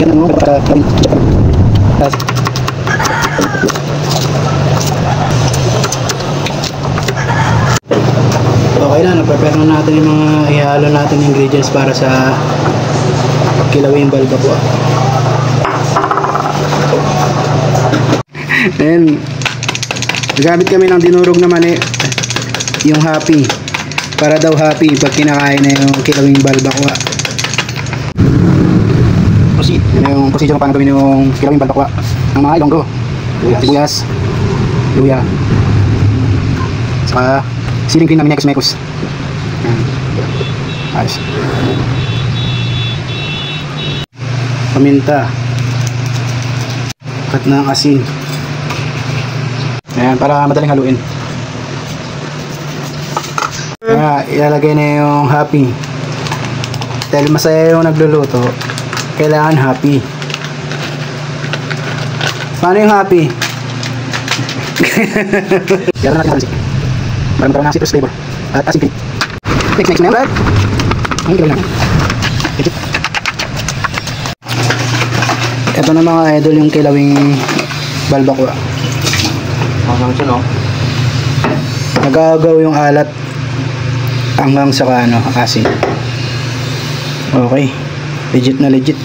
Yan ang mga okay na, nag-prepare na natin yung mga ihalo natin ingredients para sa kilawing balbacoa. Then gamit kami ng dinurog na mani, yung happy, para daw happy pag kinakain na yung kilawing balbacoa. Proceed, yung procedure paano gawin yung kilawing balbacoa. Ang mga ilonggo, sibuyas, luya, saka siling green na minekos-mekos. Ayos. Paminta, kat ng asin. Ayan, para madaling haluin. Kaya ilalagay na yung happy. Dahil masaya yung nagluluto, kailangan happy. Paano yung happy? Kaya natin halusin para magkaroon ng citrus flavor at acid cream. Next na yan. Ang gawin natin. Ito na mga idol yung kilawing balbacoa. Nagagaw yung alat hanggang sa asin. Okay, legit na legit.